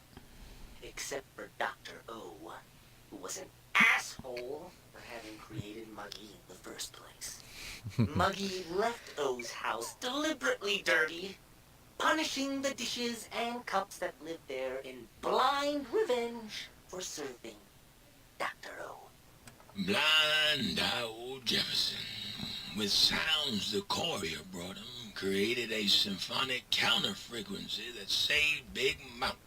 except for Dr. O, who was an asshole for having created Muggy in the first place. Muggy left O's house deliberately dirty, punishing the dishes and cups that lived there in blind revenge for serving Dr. O. Blind old Jefferson, with sounds the courier brought him, created a symphonic counter-frequency that saved Big Mountain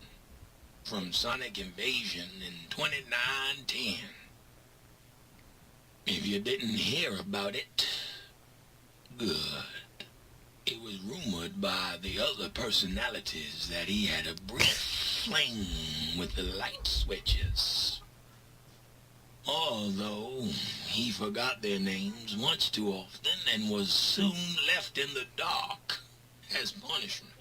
from sonic invasion in 2910. If you didn't hear about it, good. It was rumored by the other personalities that he had a brief fling with the light switches. Although he forgot their names once too often and was soon left in the dark as punishment.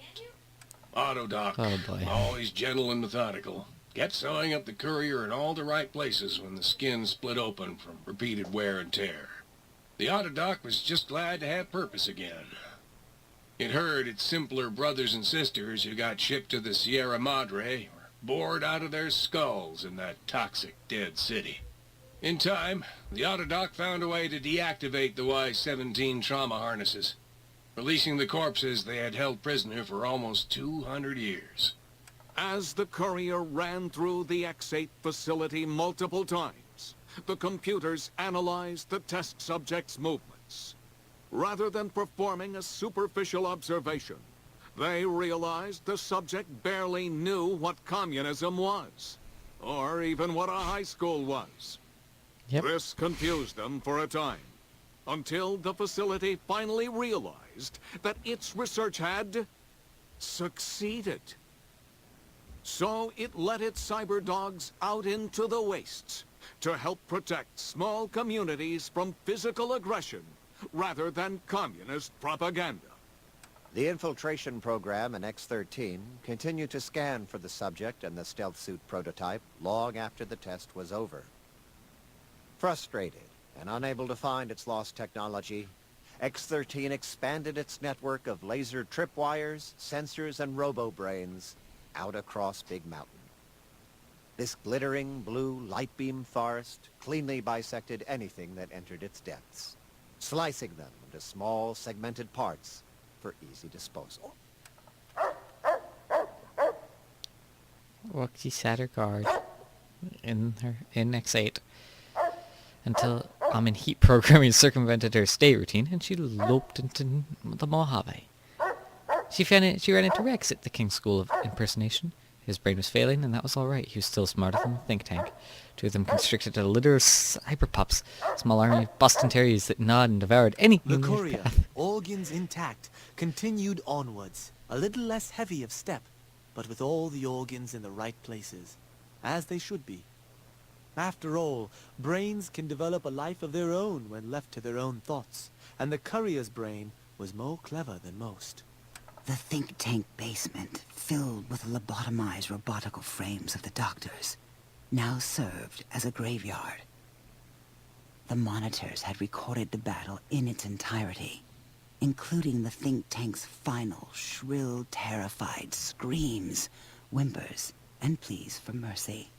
Autodoc, Oh, boy. always gentle and methodical, kept sewing up the courier in all the right places when the skin split open from repeated wear and tear. The Autodoc was just glad to have purpose again. It heard its simpler brothers and sisters who got shipped to the Sierra Madre were bored out of their skulls in that toxic dead city. In time, the Autodoc found a way to deactivate the Y-17 trauma harnesses, releasing the corpses they had held prisoner for almost 200 years. As the courier ran through the X-8 facility multiple times, the computers analyzed the test subject's movements. Rather than performing a superficial observation, they realized the subject barely knew what communism was, or even what a high school was. Yep. This confused them for a time, until the facility finally realized that its research had succeeded. So it let its cyber dogs out into the wastes to help protect small communities from physical aggression rather than communist propaganda. The infiltration program in X-13 continued to scan for the subject and the stealth suit prototype long after the test was over. Frustrated and unable to find its lost technology, X-13 expanded its network of laser tripwires, sensors, and robo-brains out across Big Mountain. This glittering blue light beam forest cleanly bisected anything that entered its depths, slicing them into small segmented parts for easy disposal. Roxy sat her guard in X8 until Amin Heat programming circumvented her stay routine and she loped into the Mojave. She ran into Rex at the King's School of Impersonation. His brain was failing, and that was alright. He was still smarter than the think tank. Two of them constricted a litter of cyberpups, small army of Boston Terriers that gnawed and devoured anything in their Lucuria, path. organs intact, continued onwards, a little less heavy of step, but with all the organs in the right places, as they should be. After all, brains can develop a life of their own when left to their own thoughts, and the courier's brain was more clever than most. The think tank basement, filled with the lobotomized robotical frames of the doctors, now served as a graveyard. The monitors had recorded the battle in its entirety, including the think tank's final, shrill, terrified screams, whimpers, and pleas for mercy.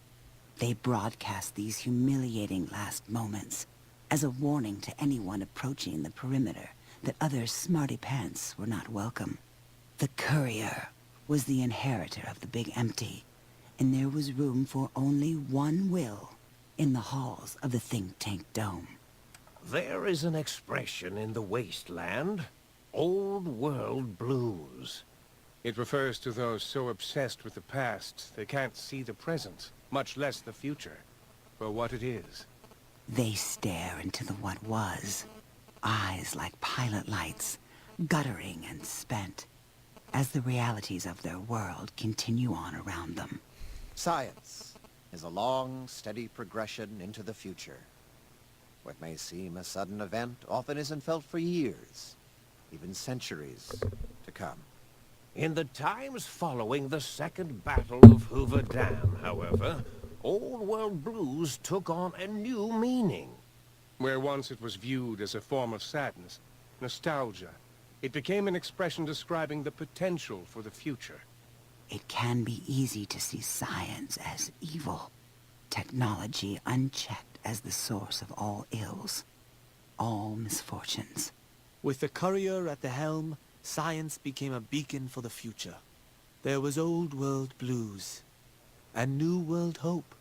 They broadcast these humiliating last moments as a warning to anyone approaching the perimeter that other smarty pants were not welcome. The courier was the inheritor of the Big Empty, and there was room for only one will in the halls of the think tank dome. There is an expression in the wasteland, old world blues. It refers to those so obsessed with the past they can't see the present, much less the future, for what it is. They stare into the what was, eyes like pilot lights, guttering and spent, as the realities of their world continue on around them. Science is a long, steady progression into the future. What may seem a sudden event often isn't felt for years, even centuries to come. In the times following the Second Battle of Hoover Dam, however, old world blues took on a new meaning. Where once it was viewed as a form of sadness, nostalgia, it became an expression describing the potential for the future. It can be easy to see science as evil, technology unchecked as the source of all ills, all misfortunes. With the courier at the helm, science became a beacon for the future. There was old world blues, and new world hope.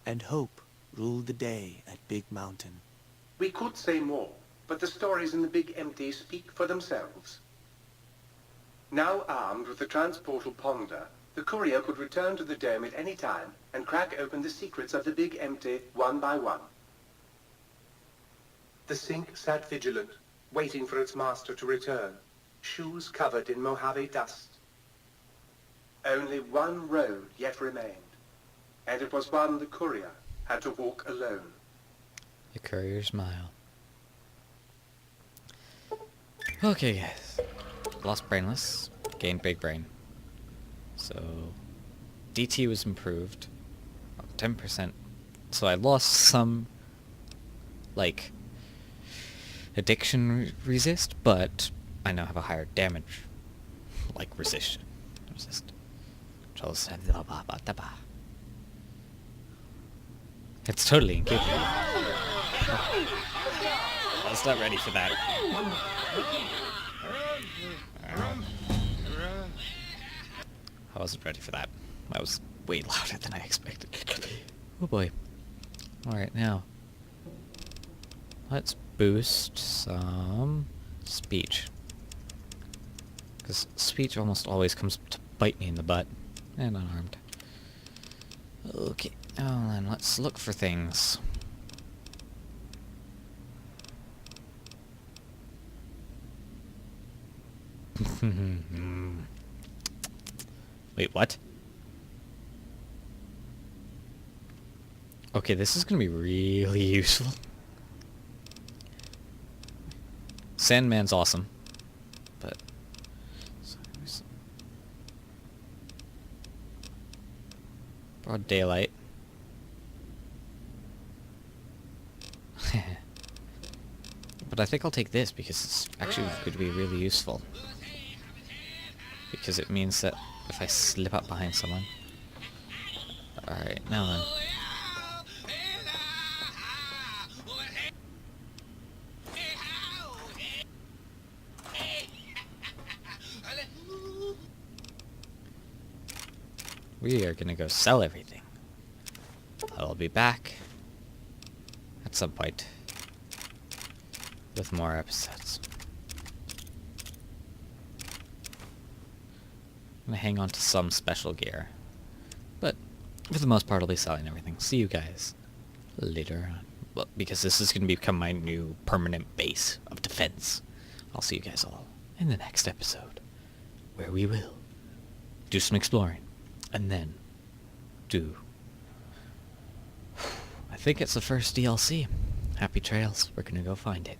And hope ruled the day at Big Mountain. We could say more, but the stories in the Big Empty speak for themselves. Now armed with the transportal Ponder, the courier could return to the dome at any time and crack open the secrets of the Big Empty one by one. The Sync sat vigilant, waiting for its master to return, shoes covered in Mojave dust. Only one road yet remained, and it was one the courier had to walk alone. The courier smile. Okay, guys. Lost brainless, gained big brain. So, DT was improved 10%. So I lost some, like, addiction resist, but I now have a higher damage, like resist. It's totally incapable. I was not ready for that. I wasn't ready for that. That was way louder than I expected. Oh boy. Alright, now. Let's boost some speech. Because speech almost always comes to bite me in the butt. And unarmed. Okay, well then let's look for things. Wait, what? Okay, this is gonna be really useful. Sandman's awesome, but Broad daylight. But I think I'll take this because it's actually going to be really useful. Because it means that if I slip up behind someone... Alright, now then. We are gonna go sell everything. I'll be back at some point with more episodes. I'm gonna hang on to some special gear, but for the most part I'll be selling everything. See you guys later on. Well, because this is gonna become my new permanent base of defense. I'll see you guys all in the next episode, where we will do some exploring. And then I think it's the first DLC. Happy Trails. We're gonna go find it.